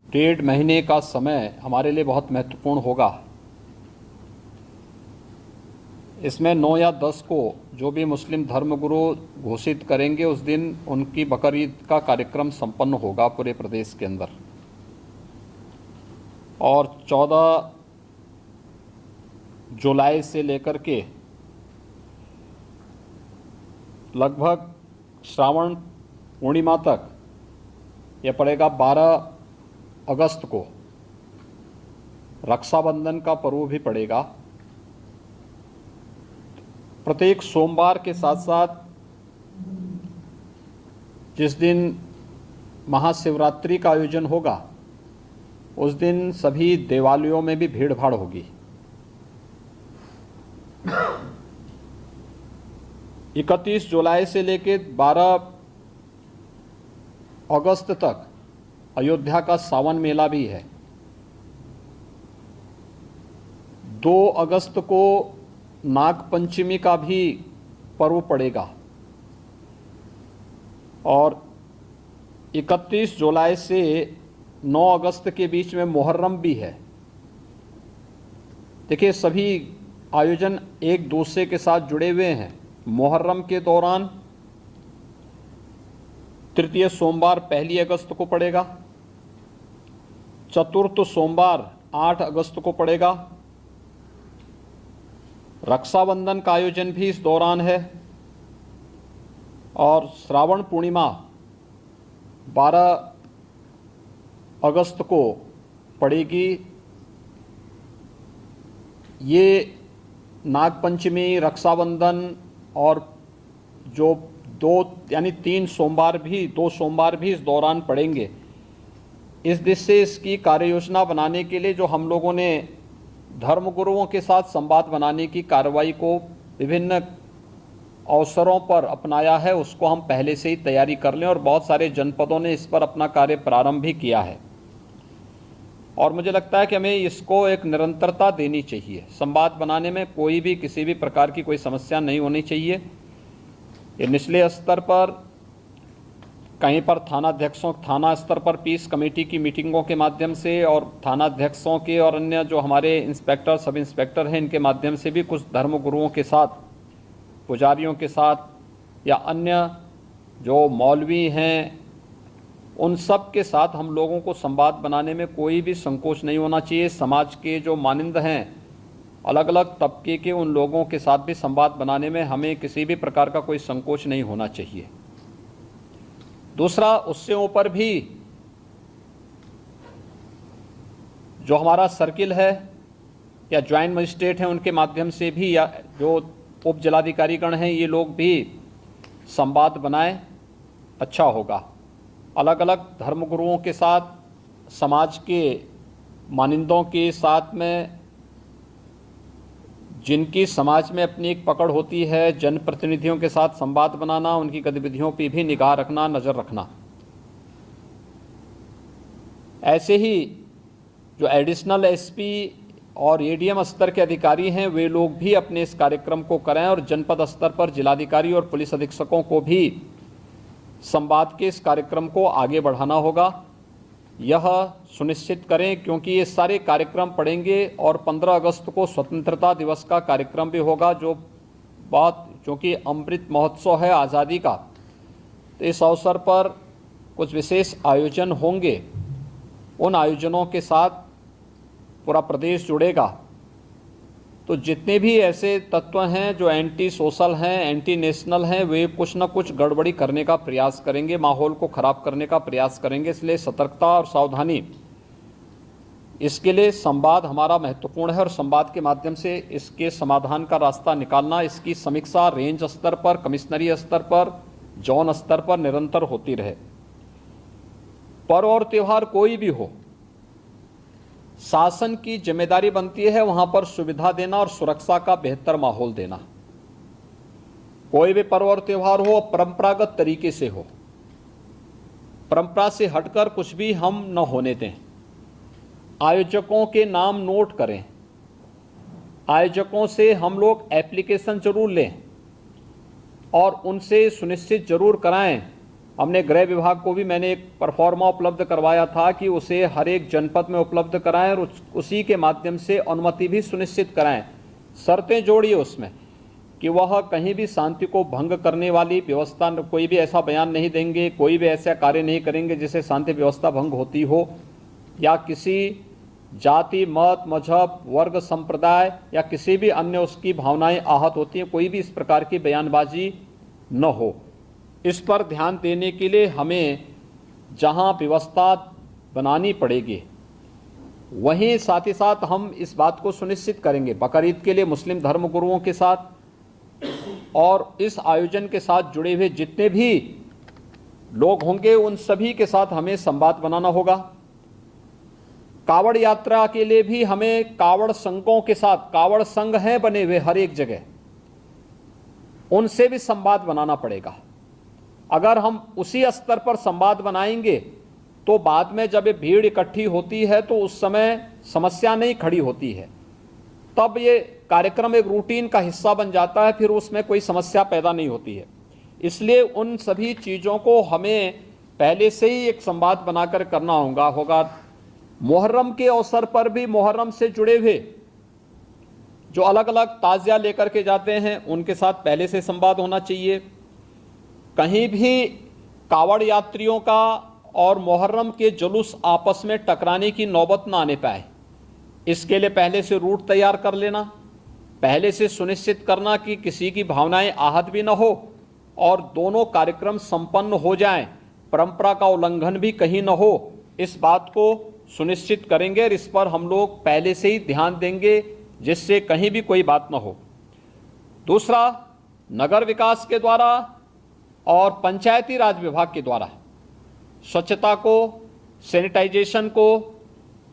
डेढ़ महीने का समय हमारे लिए बहुत महत्वपूर्ण होगा। इसमें 9 या 10 को जो भी मुस्लिम धर्मगुरु घोषित करेंगे उस दिन उनकी बकरीद का कार्यक्रम संपन्न होगा पूरे प्रदेश के अंदर, और 14 जुलाई से लेकर के लगभग श्रावण पूर्णिमा तक यह पड़ेगा। 12 अगस्त को रक्षाबंधन का पर्व भी पड़ेगा। प्रत्येक सोमवार के साथ साथ जिस दिन महाशिवरात्रि का आयोजन होगा उस दिन सभी देवालयों में भी भीड़ भाड़ होगी। 31 जुलाई से लेकर 12 अगस्त तक अयोध्या का सावन मेला भी है। 2 अगस्त को नाग पंचमी का भी पर्व पड़ेगा और 31 जुलाई से 9 अगस्त के बीच में मुहर्रम भी है। देखिए, सभी आयोजन एक दूसरे के साथ जुड़े हुए हैं। मुहर्रम के दौरान तृतीय सोमवार 1 अगस्त को पड़ेगा, चतुर्थ सोमवार 8 अगस्त को पड़ेगा। रक्षाबंधन का आयोजन भी इस दौरान है और श्रावण पूर्णिमा 12 अगस्त को पड़ेगी। ये नागपंचमी, रक्षाबंधन और जो 2 यानी 3 सोमवार भी 2 सोमवार भी इस दौरान पड़ेंगे। इस दिशा से इसकी कार्य योजना बनाने के लिए जो हम लोगों ने धर्मगुरुओं के साथ संवाद बनाने की कार्रवाई को विभिन्न अवसरों पर अपनाया है, उसको हम पहले से ही तैयारी कर लें और बहुत सारे जनपदों ने इस पर अपना कार्य प्रारंभ भी किया है। और मुझे लगता है कि हमें इसको एक निरंतरता देनी चाहिए। संवाद बनाने में कोई भी किसी भी प्रकार की कोई समस्या नहीं होनी चाहिए। ये निचले स्तर पर कहीं पर थाना स्तर पर पीस कमेटी की मीटिंगों के माध्यम से और थानाध्यक्षों के और अन्य जो हमारे इंस्पेक्टर, सब इंस्पेक्टर हैं, इनके माध्यम से भी कुछ धर्मगुरुओं के साथ, पुजारियों के साथ या अन्य जो मौलवी हैं उन सब के साथ हम लोगों को संवाद बनाने में कोई भी संकोच नहीं होना चाहिए। समाज के जो मानिंद हैं, अलग अलग तबके के, उन लोगों के साथ भी संवाद बनाने में हमें किसी भी प्रकार का कोई संकोच नहीं होना चाहिए। दूसरा, उससे ऊपर भी जो हमारा सर्किल है या ज्वाइंट मजिस्ट्रेट हैं उनके माध्यम से भी, या जो उप जिलाधिकारीगण हैं, ये लोग भी संवाद बनाएं, अच्छा होगा। अलग अलग धर्मगुरुओं के साथ, समाज के मानिंदों के साथ में, जिनकी समाज में अपनी एक पकड़ होती है, जनप्रतिनिधियों के साथ संवाद बनाना, उनकी गतिविधियों पर भी निगाह रखना, नज़र रखना। ऐसे ही जो एडिशनल एसपी और एडीएम स्तर के अधिकारी हैं, वे लोग भी अपने इस कार्यक्रम को करें और जनपद स्तर पर जिलाधिकारी और पुलिस अधीक्षकों को भी संवाद के इस कार्यक्रम को आगे बढ़ाना होगा। यह सुनिश्चित करें, क्योंकि ये सारे कार्यक्रम पड़ेंगे और 15 अगस्त को स्वतंत्रता दिवस का कार्यक्रम भी होगा, जो चूँकि अमृत महोत्सव है आज़ादी का, तो इस अवसर पर कुछ विशेष आयोजन होंगे। उन आयोजनों के साथ पूरा प्रदेश जुड़ेगा। तो जितने भी ऐसे तत्व हैं जो एंटी सोशल हैं, एंटी नेशनल हैं, वे कुछ न कुछ गड़बड़ी करने का प्रयास करेंगे, माहौल को खराब करने का प्रयास करेंगे। इसलिए सतर्कता और सावधानी, इसके लिए संवाद हमारा महत्वपूर्ण है और संवाद के माध्यम से इसके समाधान का रास्ता निकालना, इसकी समीक्षा रेंज स्तर पर, कमिश्नरी स्तर पर, जोन स्तर पर निरंतर होती रहे। पर्व और त्यौहार कोई भी हो, शासन की जिम्मेदारी बनती है वहां पर सुविधा देना और सुरक्षा का बेहतर माहौल देना। कोई भी पर्व और त्यौहार हो, परंपरागत तरीके से हो, परंपरा से हटकर कुछ भी हम न होने दें। आयोजकों के नाम नोट करें, आयोजकों से हम लोग एप्लीकेशन जरूर लें और उनसे सुनिश्चित जरूर कराएं हमने गृह विभाग को भी मैंने एक परफॉर्मा उपलब्ध करवाया था कि उसे हर एक जनपद में उपलब्ध कराएं और उसी के माध्यम से अनुमति भी सुनिश्चित कराएं। शर्तें जोड़िए उसमें कि वह कहीं भी शांति को भंग करने वाली व्यवस्था, कोई भी ऐसा बयान नहीं देंगे, कोई भी ऐसा कार्य नहीं करेंगे जिससे शांति व्यवस्था भंग होती हो, या किसी जाति, मत, मजहब, वर्ग, संप्रदाय या किसी भी अन्य उसकी भावनाएं आहत होती हैं, कोई भी इस प्रकार की बयानबाजी न हो। इस पर ध्यान देने के लिए हमें जहां व्यवस्था बनानी पड़ेगी वहीं साथ ही साथ हम इस बात को सुनिश्चित करेंगे बकरीद के लिए मुस्लिम धर्मगुरुओं के साथ और इस आयोजन के साथ जुड़े हुए जितने भी लोग होंगे उन सभी के साथ हमें संवाद बनाना होगा। कावड़ यात्रा के लिए भी हमें कावड़ संघों के साथ, कावड़ संघ हैं बने हुए हर एक जगह, उनसे भी संवाद बनाना पड़ेगा। अगर हम उसी स्तर पर संवाद बनाएंगे तो बाद में जब ये भीड़ इकट्ठी होती है तो उस समय समस्या नहीं खड़ी होती है, तब ये कार्यक्रम एक रूटीन का हिस्सा बन जाता है, फिर उसमें कोई समस्या पैदा नहीं होती है। इसलिए उन सभी चीज़ों को हमें पहले से ही एक संवाद बनाकर करना होगा। मुहर्रम के अवसर पर भी मुहर्रम से जुड़े हुए जो अलग अलग ताज़िया लेकर के जाते हैं उनके साथ पहले से संवाद होना चाहिए। कहीं भी कावड़ यात्रियों का और मुहर्रम के जुलूस आपस में टकराने की नौबत ना आने पाए, इसके लिए पहले से रूट तैयार कर लेना, पहले से सुनिश्चित करना कि किसी की भावनाएं आहत भी न हो और दोनों कार्यक्रम संपन्न हो जाएं, परंपरा का उल्लंघन भी कहीं न हो, इस बात को सुनिश्चित करेंगे और इस पर हम लोग पहले से ही ध्यान देंगे जिससे कहीं भी कोई बात न हो। दूसरा, नगर विकास के द्वारा और पंचायती राज विभाग के द्वारा स्वच्छता को, सैनिटाइजेशन को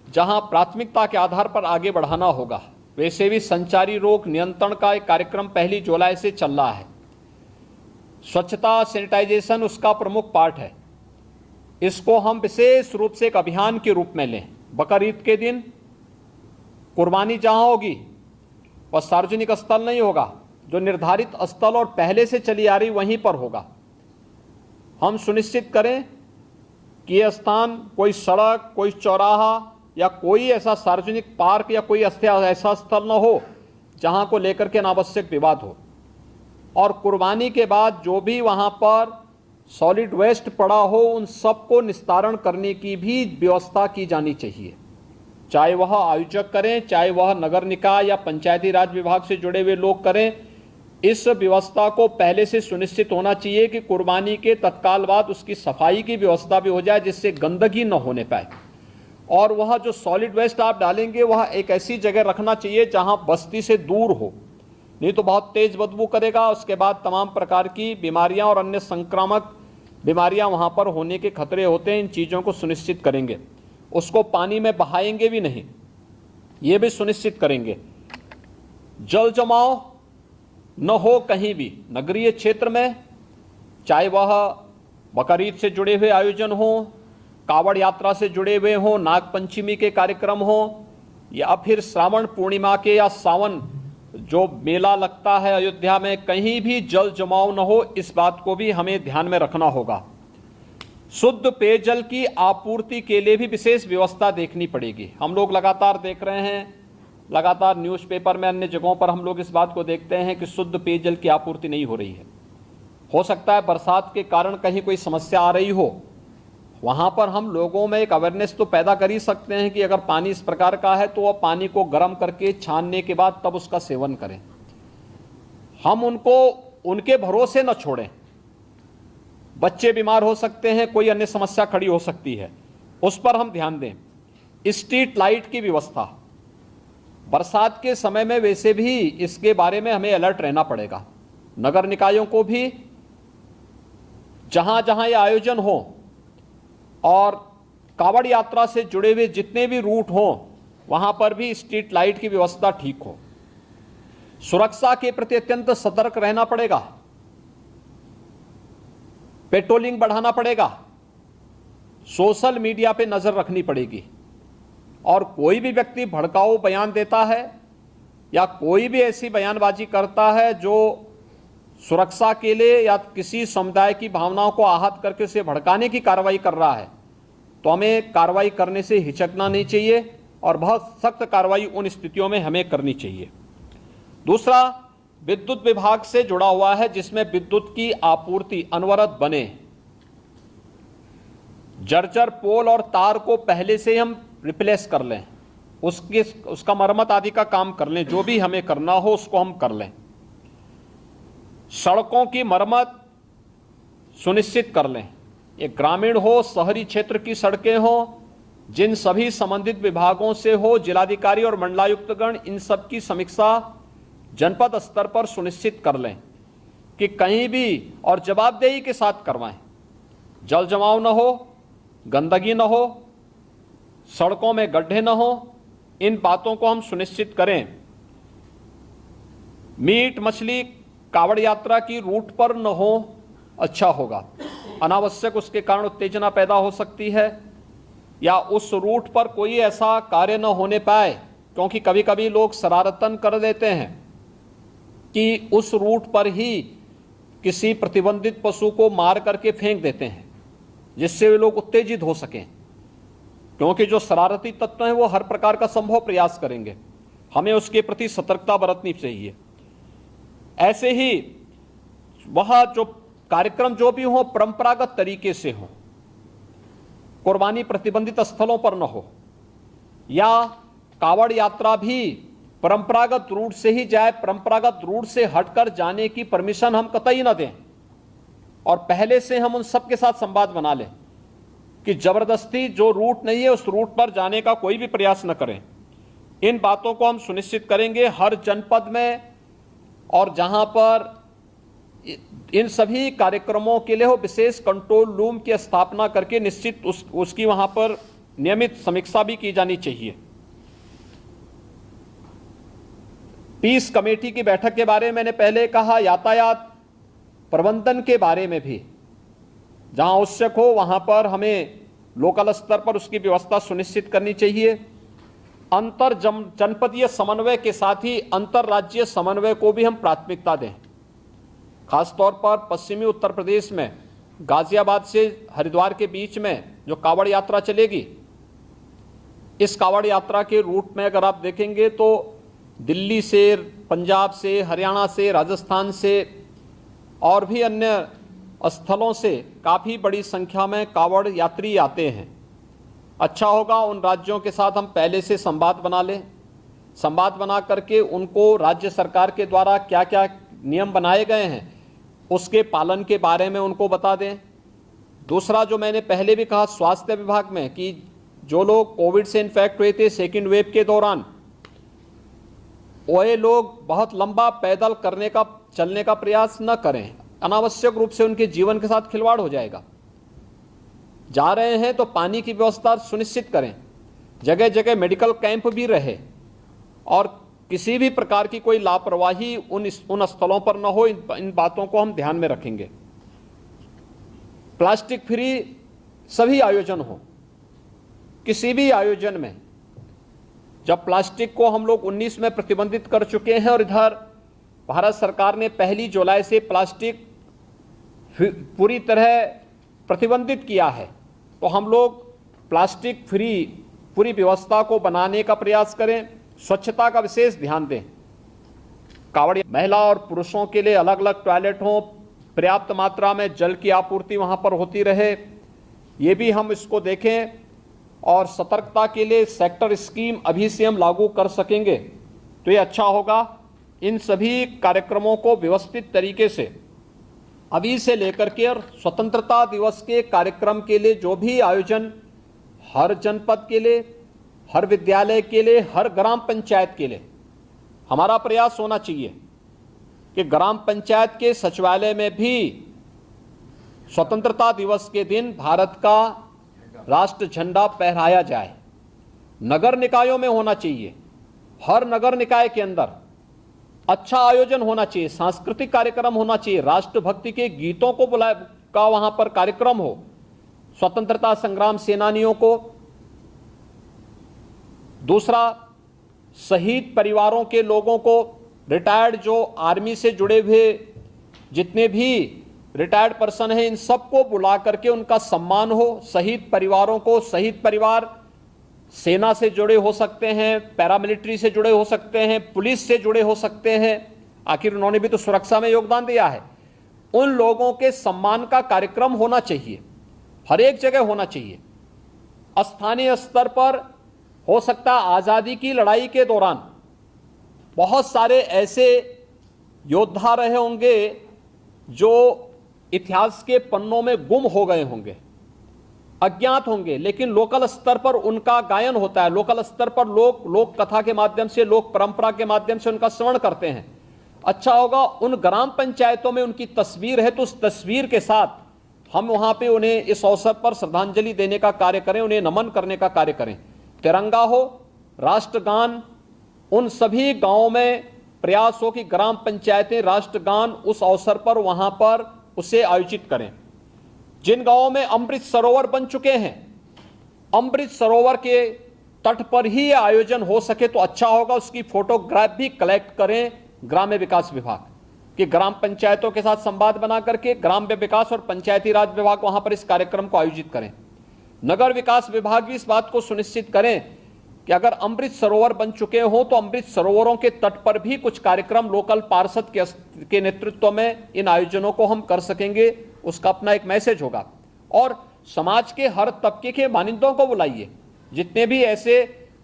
जहां प्राथमिकता के आधार पर आगे बढ़ाना होगा, वैसे भी संचारी रोग नियंत्रण का एक कार्यक्रम 1 जुलाई से चल रहा है। स्वच्छता, सैनिटाइजेशन उसका प्रमुख पार्ट है। इसको हम विशेष रूप से एक अभियान के रूप में लें। बकरीद के दिन कुर्बानी जहां होगी वह सार्वजनिक स्थल नहीं होगा, जो निर्धारित स्थल और पहले से चली आ रही वहीं पर होगा। हम सुनिश्चित करें कि यह स्थान कोई सड़क, कोई चौराहा या कोई ऐसा सार्वजनिक पार्क या कोई ऐसा स्थल न हो जहां को लेकर के अनावश्यक विवाद हो। और कुर्बानी के बाद जो भी वहां पर सॉलिड वेस्ट पड़ा हो उन सबको निस्तारण करने की भी व्यवस्था की जानी चाहिए, चाहे वह आयोजक करें, चाहे वह नगर निकाय या पंचायती राज विभाग से जुड़े हुए लोग करें। इस व्यवस्था को पहले से सुनिश्चित होना चाहिए कि कुर्बानी के तत्काल बाद उसकी सफाई की व्यवस्था भी हो जाए जिससे गंदगी न होने पाए। और वह जो सॉलिड वेस्ट आप डालेंगे वह एक ऐसी जगह रखना चाहिए जहां बस्ती से दूर हो, नहीं तो बहुत तेज बदबू करेगा। उसके बाद तमाम प्रकार की बीमारियां और अन्य संक्रामक बीमारियां वहां पर होने के खतरे होते हैं। इन चीज़ों को सुनिश्चित करेंगे। उसको पानी में बहाएंगे भी नहीं, ये भी सुनिश्चित करेंगे। जल जमाव न हो कहीं भी नगरीय क्षेत्र में, चाहे वह बकरीद से जुड़े हुए आयोजन हो, कावड़ यात्रा से जुड़े हुए हों, नाग पंचमी के कार्यक्रम हो, या फिर श्रावण पूर्णिमा के या सावन जो मेला लगता है अयोध्या में, कहीं भी जल जमाव न हो, इस बात को भी हमें ध्यान में रखना होगा। शुद्ध पेयजल की आपूर्ति के लिए भी विशेष व्यवस्था देखनी पड़ेगी। हम लोग लगातार देख रहे हैं, लगातार न्यूज़पेपर में, अन्य जगहों पर हम लोग इस बात को देखते हैं कि शुद्ध पेयजल की आपूर्ति नहीं हो रही है। हो सकता है बरसात के कारण कहीं कोई समस्या आ रही हो, वहां पर हम लोगों में एक अवेयरनेस तो पैदा कर ही सकते हैं कि अगर पानी इस प्रकार का है तो वह पानी को गर्म करके छानने के बाद तब उसका सेवन करें। हम उनको उनके भरोसे न छोड़ें। बच्चे बीमार हो सकते हैं, कोई अन्य समस्या खड़ी हो सकती है, उस पर हम ध्यान दें। स्ट्रीट लाइट की व्यवस्था, बरसात के समय में वैसे भी इसके बारे में हमें अलर्ट रहना पड़ेगा। नगर निकायों को भी जहां जहां ये आयोजन हो और कावड़ यात्रा से जुड़े हुए जितने भी रूट हों वहां पर भी स्ट्रीट लाइट की व्यवस्था ठीक हो। सुरक्षा के प्रति अत्यंत सतर्क रहना पड़ेगा, पेट्रोलिंग बढ़ाना पड़ेगा, सोशल मीडिया पे नजर रखनी पड़ेगी। और कोई भी व्यक्ति भड़काऊ बयान देता है या कोई भी ऐसी बयानबाजी करता है जो सुरक्षा के लिए या किसी समुदाय की भावनाओं को आहत करके उसे भड़काने की कार्रवाई कर रहा है तो हमें कार्रवाई करने से हिचकना नहीं चाहिए और बहुत सख्त कार्रवाई उन स्थितियों में हमें करनी चाहिए। दूसरा, विद्युत विभाग से जुड़ा हुआ है जिसमें विद्युत की आपूर्ति अनवरत बने। जर्जर पोल और तार को पहले से हम रिप्लेस कर लें, उसका मरम्मत आदि का काम कर लें, जो भी हमें करना हो उसको हम कर लें। सड़कों की मरम्मत सुनिश्चित कर लें, ये ग्रामीण हो, शहरी क्षेत्र की सड़कें हो, जिन सभी संबंधित विभागों से हो, जिलाधिकारी और मंडलायुक्तगण इन सब की समीक्षा जनपद स्तर पर सुनिश्चित कर लें कि कहीं भी और जवाबदेही के साथ करवाएं, जल जमाव न हो, गंदगी न हो, सड़कों में गड्ढे न हो, इन बातों को हम सुनिश्चित करें। मीट मछली कावड़ यात्रा की रूट पर न हो, अच्छा होगा। अनावश्यक उसके कारण उत्तेजना पैदा हो सकती है या उस रूट पर कोई ऐसा कार्य न होने पाए, क्योंकि कभी कभी लोग शरारतन कर देते हैं कि उस रूट पर ही किसी प्रतिबंधित पशु को मार करके फेंक देते हैं जिससे वे लोग उत्तेजित हो सकें, क्योंकि जो शरारती तत्व हैं वो हर प्रकार का संभव प्रयास करेंगे। हमें उसके प्रति सतर्कता बरतनी चाहिए। ऐसे ही वह जो कार्यक्रम जो भी हो परंपरागत तरीके से हो, कुर्बानी प्रतिबंधित स्थलों पर न हो, या कावड़ यात्रा भी परंपरागत रूट से ही जाए, परंपरागत रूट से हटकर जाने की परमिशन हम कतई न दें और पहले से हम उन सब के साथ संवाद बना लें कि जबरदस्ती जो रूट नहीं है उस रूट पर जाने का कोई भी प्रयास न करें। इन बातों को हम सुनिश्चित करेंगे हर जनपद में, और जहां पर इन सभी कार्यक्रमों के लिए हो विशेष कंट्रोल रूम की स्थापना करके निश्चित उसकी वहां पर नियमित समीक्षा भी की जानी चाहिए। पीस कमेटी की बैठक के बारे में मैंने पहले कहा, यातायात प्रबंधन के बारे में भी जहां आवश्यक हो वहां पर हमें लोकल स्तर पर उसकी व्यवस्था सुनिश्चित करनी चाहिए। अंतर जनपदीय समन्वय के साथ ही अंतर्राज्यीय समन्वय को भी हम प्राथमिकता दें। खासतौर पर पश्चिमी उत्तर प्रदेश में गाजियाबाद से हरिद्वार के बीच में जो कावड़ यात्रा चलेगी, इस कावड़ यात्रा के रूट में अगर आप देखेंगे तो दिल्ली से, पंजाब से, हरियाणा से, राजस्थान से और भी अन्य स्थलों से काफ़ी बड़ी संख्या में कावड़ यात्री आते हैं। अच्छा होगा उन राज्यों के साथ हम पहले से संवाद बना लें, संवाद बना करके उनको राज्य सरकार के द्वारा क्या क्या नियम बनाए गए हैं उसके पालन के बारे में उनको बता दें। दूसरा, जो मैंने पहले भी कहा स्वास्थ्य विभाग में, कि जो लोग कोविड से इन्फेक्ट हुए थे सेकेंड वेव के दौरान, वो लोग बहुत लंबा पैदल चलने का प्रयास न करें, अनावश्यक रूप से उनके जीवन के साथ खिलवाड़ हो जाएगा। जा रहे हैं तो पानी की व्यवस्था सुनिश्चित करें, जगह जगह मेडिकल कैंप भी रहे और किसी भी प्रकार की कोई लापरवाही उन स्थलों पर न हो। इन बातों को हम ध्यान में रखेंगे। प्लास्टिक फ्री सभी आयोजन हो, किसी भी आयोजन में जब प्लास्टिक को हम लोग 19 में प्रतिबंधित कर चुके हैं और इधर भारत सरकार ने 1 जुलाई से प्लास्टिक पूरी तरह प्रतिबंधित किया है, तो हम लोग प्लास्टिक फ्री पूरी व्यवस्था को बनाने का प्रयास करें। स्वच्छता का विशेष ध्यान दें। कावड़ महिला और पुरुषों के लिए अलग अलग टॉयलेट हों, पर्याप्त मात्रा में जल की आपूर्ति वहां पर होती रहे, ये भी हम इसको देखें। और सतर्कता के लिए सेक्टर स्कीम अभी से हम लागू कर सकेंगे तो ये अच्छा होगा। इन सभी कार्यक्रमों को व्यवस्थित तरीके से अभी से लेकर के और स्वतंत्रता दिवस के कार्यक्रम के लिए जो भी आयोजन हर जनपद के लिए, हर विद्यालय के लिए, हर ग्राम पंचायत के लिए हमारा प्रयास होना चाहिए कि ग्राम पंचायत के सचिवालय में भी स्वतंत्रता दिवस के दिन भारत का राष्ट्र झंडा फहराया जाए। नगर निकायों में होना चाहिए, हर नगर निकाय के अंदर अच्छा आयोजन होना चाहिए, सांस्कृतिक कार्यक्रम होना चाहिए, राष्ट्रभक्ति के गीतों को का वहां पर कार्यक्रम हो, स्वतंत्रता संग्राम सेनानियों को। दूसरा, शहीद परिवारों के लोगों को, रिटायर्ड जो आर्मी से जुड़े हुए जितने भी रिटायर्ड पर्सन हैं, इन सबको बुला करके उनका सम्मान हो। शहीद परिवारों को, शहीद परिवार सेना से जुड़े हो सकते हैं, पैरामिलिट्री से जुड़े हो सकते हैं, पुलिस से जुड़े हो सकते हैं, आखिर उन्होंने भी तो सुरक्षा में योगदान दिया है। उन लोगों के सम्मान का कार्यक्रम होना चाहिए, हर एक जगह होना चाहिए। स्थानीय स्तर पर हो सकता है आज़ादी की लड़ाई के दौरान बहुत सारे ऐसे योद्धा रहे होंगे जो इतिहास के पन्नों में गुम हो गए होंगे, अज्ञात होंगे, लेकिन लोकल स्तर पर उनका गायन होता है। लोकल स्तर पर लोग लोक कथा के माध्यम से, लोक परंपरा के माध्यम से उनका श्रवण करते हैं। अच्छा होगा उन ग्राम पंचायतों में उनकी तस्वीर है तो उस तस्वीर के साथ हम वहां पे उन्हें इस अवसर पर श्रद्धांजलि देने का कार्य करें, उन्हें नमन करने का कार्य करें। तिरंगा हो, राष्ट्रगान, उन सभी गांवों में प्रयास हो कि ग्राम पंचायतें राष्ट्रगान उस अवसर पर वहां पर उसे आयोजित करें। जिन गांवों में अमृत सरोवर बन चुके हैं, अमृत सरोवर के तट पर ही यह आयोजन हो सके तो अच्छा होगा। उसकी फोटोग्राफ भी कलेक्ट करें ग्राम्य विकास विभाग कि ग्राम पंचायतों के साथ संवाद बना करके ग्राम्य विकास और पंचायती राज विभाग वहां पर इस कार्यक्रम को आयोजित करें। नगर विकास विभाग भी इस बात को सुनिश्चित करें कि अगर अमृत सरोवर बन चुके हों तो अमृत सरोवरों के तट पर भी कुछ कार्यक्रम लोकल पार्षद के नेतृत्व में इन आयोजनों को हम कर सकेंगे। उसका अपना एक मैसेज होगा। और समाज के हर तबके के मानिंदों को बुलाइए, जितने भी ऐसे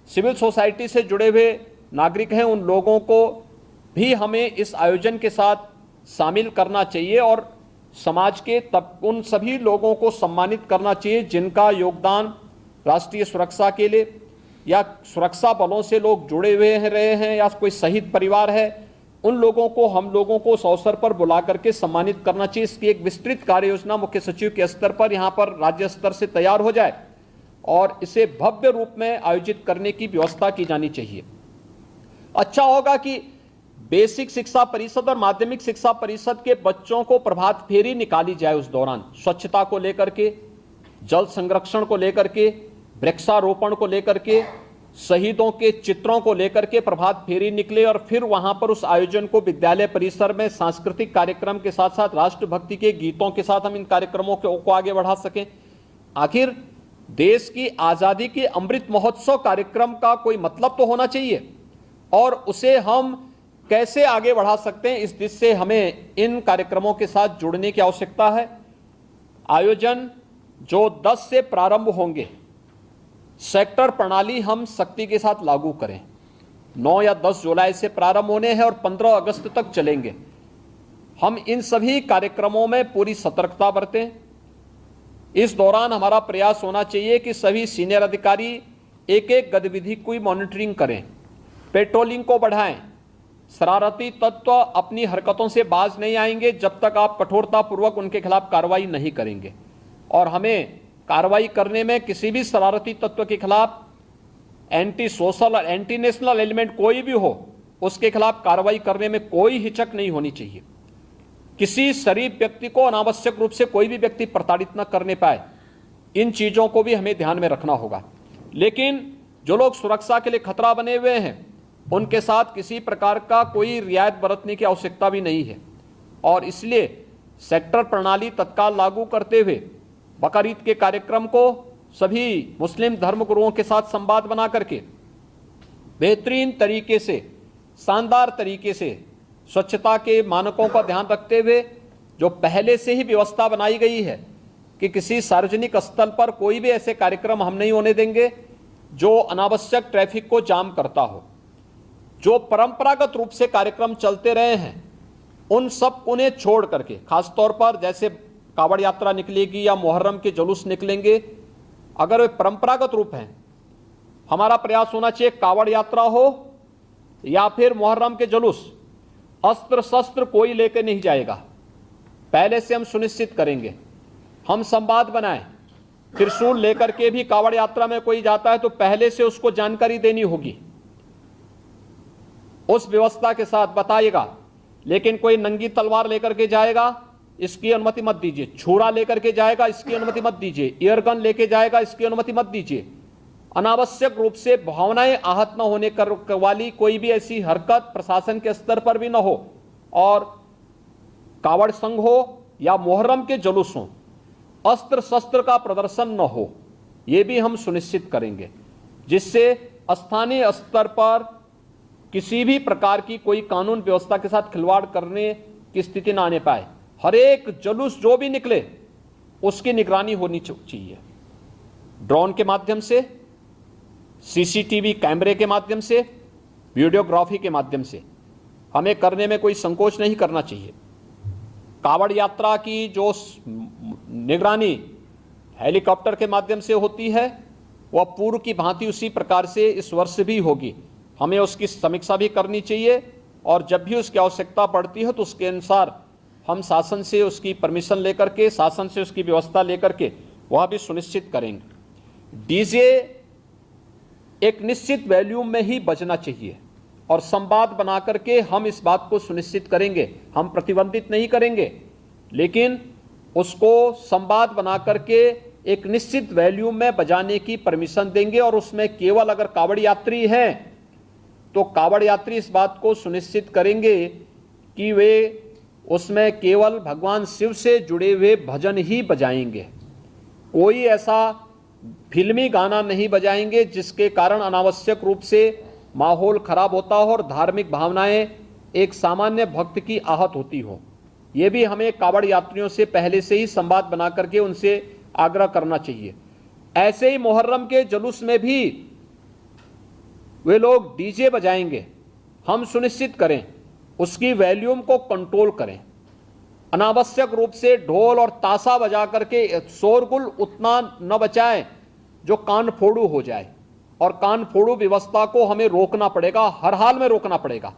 सिविल सोसाइटी से जुड़े हुए नागरिक हैं, उन लोगों को भी हमें इस आयोजन के साथ शामिल करना चाहिए और समाज के उन सभी लोगों को सम्मानित करना चाहिए जिनका योगदान राष्ट्रीय सुरक्षा के लिए या सुरक्षा बलों से लोग जुड़े हुए रहे हैं या कोई शहीद परिवार है, उन लोगों को हम लोगों को उस अवसर पर बुला करके सम्मानित करना चाहिए। इसकी एक विस्तृत कार्य योजना मुख्य सचिव के स्तर पर यहाँ पर राज्य स्तर से तैयार हो जाए और इसे भव्य रूप में आयोजित करने की व्यवस्था की जानी चाहिए। अच्छा होगा कि बेसिक शिक्षा परिषद और माध्यमिक शिक्षा परिषद के बच्चों को प्रभात फेरी निकाली जाए। उस दौरान स्वच्छता को लेकर के, जल संरक्षण को लेकर के, वृक्षारोपण को लेकर के, शहीदों के चित्रों को लेकर के प्रभात फेरी निकले और फिर वहां पर उस आयोजन को विद्यालय परिसर में सांस्कृतिक कार्यक्रम के साथ साथ राष्ट्रभक्ति के गीतों के साथ हम इन कार्यक्रमों को आगे बढ़ा सकें। आखिर देश की आजादी के अमृत महोत्सव कार्यक्रम का कोई मतलब तो होना चाहिए और उसे हम कैसे आगे बढ़ा सकते हैं, इस दिशा से हमें इन कार्यक्रमों के साथ जुड़ने की आवश्यकता है। आयोजन जो 10 से प्रारंभ होंगे, सेक्टर प्रणाली हम सख्ती के साथ लागू करें। 9 या 10 जुलाई से प्रारंभ होने हैं और 15 अगस्त तक चलेंगे। हम इन सभी कार्यक्रमों में पूरी सतर्कता बरतें। इस दौरान हमारा प्रयास होना चाहिए कि सभी सीनियर अधिकारी एक एक गतिविधि की मॉनिटरिंग करें, पेट्रोलिंग को बढ़ाएं। शरारती तत्व अपनी हरकतों से बाज नहीं आएंगे जब तक आप कठोरतापूर्वक उनके खिलाफ कार्रवाई नहीं करेंगे। और हमें कार्रवाई करने में किसी भी शरारती तत्व के खिलाफ एंटी सोशल और एंटी नेशनल एलिमेंट कोई भी हो, उसके खिलाफ कार्रवाई करने में कोई हिचक नहीं होनी चाहिए। किसी शरीफ व्यक्ति को अनावश्यक रूप से कोई भी व्यक्ति प्रताड़ित न करने पाए, इन चीजों को भी हमें ध्यान में रखना होगा। लेकिन जो लोग सुरक्षा के लिए खतरा बने हुए हैं, उनके साथ किसी प्रकार का कोई रियायत बरतने की आवश्यकता भी नहीं है और इसलिए सेक्टर प्रणाली तत्काल लागू करते हुए बकरीद के कार्यक्रम को सभी मुस्लिम धर्मगुरुओं के साथ संवाद बना करके बेहतरीन तरीके से, शानदार तरीके से स्वच्छता के मानकों का ध्यान रखते हुए जो पहले से ही व्यवस्था बनाई गई है कि किसी सार्वजनिक स्थल पर कोई भी ऐसे कार्यक्रम हम नहीं होने देंगे जो अनावश्यक ट्रैफिक को जाम करता हो। जो परंपरागत रूप से कार्यक्रम चलते रहे हैं उन सब उन्हें छोड़ करके, खासतौर पर जैसे कावड़ यात्रा निकलेगी या मुहर्रम के जुलूस निकलेंगे, अगर वे परंपरागत रूप हैं, हमारा प्रयास होना चाहिए कावड़ यात्रा हो या फिर मुहर्रम के जुलूस, अस्त्र शस्त्र कोई लेकर नहीं जाएगा। पहले से हम सुनिश्चित करेंगे, हम संवाद बनाएं। त्रिशूल लेकर के भी कावड़ यात्रा में कोई जाता है तो पहले से उसको जानकारी देनी होगी, उस व्यवस्था के साथ बताइएगा। लेकिन कोई नंगी तलवार लेकर के जाएगा, इसकी अनुमति मत दीजिए। छुरा लेकर के जाएगा, इसकी अनुमति मत दीजिए। एयरगन लेके जाएगा, इसकी अनुमति मत दीजिए। अनावश्यक रूप से भावनाएं आहत न होने वाली कोई भी ऐसी हरकत प्रशासन के स्तर पर भी न हो और कावड़ संघ हो या मुहर्रम के जुलूस हों, अस्त्र शस्त्र का प्रदर्शन न हो, ये भी हम सुनिश्चित करेंगे, जिससे स्थानीय स्तर पर किसी भी प्रकार की कोई कानून व्यवस्था के साथ खिलवाड़ करने की स्थिति ना आने पाए। हर एक जुलूस जो भी निकले उसकी निगरानी होनी चाहिए, ड्रोन के माध्यम से, सीसीटीवी कैमरे के माध्यम से, वीडियोग्राफी के माध्यम से हमें करने में कोई संकोच नहीं करना चाहिए। कावड़ यात्रा की जो निगरानी हेलीकॉप्टर के माध्यम से होती है वह पूर्व की भांति उसी प्रकार से इस वर्ष भी होगी। हमें उसकी समीक्षा भी करनी चाहिए और जब भी उसकी आवश्यकता पड़ती है तो उसके अनुसार हम शासन से उसकी परमिशन लेकर के, शासन से उसकी व्यवस्था लेकर के वह भी सुनिश्चित करेंगे। डीजे एक निश्चित वॉल्यूम में ही बजना चाहिए और संवाद बना करके हम इस बात को सुनिश्चित करेंगे, हम प्रतिबंधित नहीं करेंगे, लेकिन उसको संवाद बना करके एक निश्चित वॉल्यूम में बजाने की परमिशन देंगे और उसमें केवल अगर कावड़ यात्री हैं तो कावड़ यात्री इस बात को सुनिश्चित करेंगे कि वे उसमें केवल भगवान शिव से जुड़े हुए भजन ही बजाएंगे, कोई ऐसा फिल्मी गाना नहीं बजाएंगे जिसके कारण अनावश्यक रूप से माहौल खराब होता हो और धार्मिक भावनाएं एक सामान्य भक्त की आहत होती हो। ये भी हमें कावड़ यात्रियों से पहले से ही संवाद बना करके उनसे आग्रह करना चाहिए। ऐसे ही मुहर्रम के जुलूस में भी वे लोग डीजे बजाएंगे, हम सुनिश्चित करें उसकी वॉल्यूम को कंट्रोल करें, अनावश्यक रूप से ढोल और ताशा बजा करके शोरगुल उतना न बचाएं जो कान फोड़ू हो जाए, और कान फोड़ू व्यवस्था को हमें रोकना पड़ेगा, हर हाल में रोकना पड़ेगा।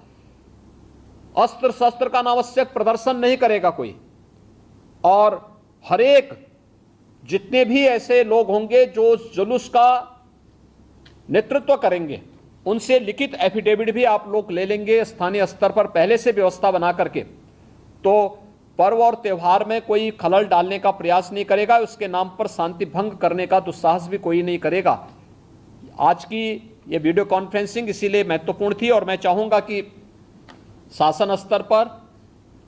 अस्त्र शस्त्र का अनावश्यक प्रदर्शन नहीं करेगा कोई, और हर एक जितने भी ऐसे लोग होंगे जो जुलूस का नेतृत्व करेंगे उनसे लिखित एफिडेविट भी आप लोग ले लेंगे स्थानीय स्तर पर पहले से व्यवस्था बना करके, तो पर्व और त्यौहार में कोई खलल डालने का प्रयास नहीं करेगा, उसके नाम पर शांति भंग करने का दुस्साहस भी कोई नहीं करेगा। आज की ये वीडियो कॉन्फ्रेंसिंग इसीलिए महत्वपूर्ण थी और मैं चाहूँगा कि शासन स्तर पर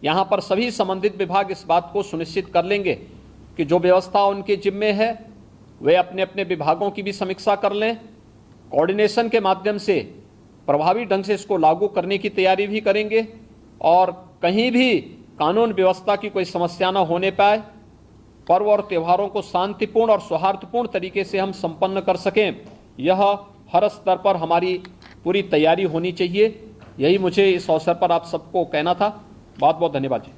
यहाँ पर सभी संबंधित विभाग इस बात को सुनिश्चित कर लेंगे कि जो व्यवस्था उनके जिम्मे है वे अपने अपने विभागों की भी समीक्षा कर लें, कोऑर्डिनेशन के माध्यम से प्रभावी ढंग से इसको लागू करने की तैयारी भी करेंगे और कहीं भी कानून व्यवस्था की कोई समस्या न होने पाए, पर्व और त्योहारों को शांतिपूर्ण और सौहार्दपूर्ण तरीके से हम संपन्न कर सकें, यह हर स्तर पर हमारी पूरी तैयारी होनी चाहिए। यही मुझे इस अवसर पर आप सबको कहना था। बहुत बहुत धन्यवाद जी।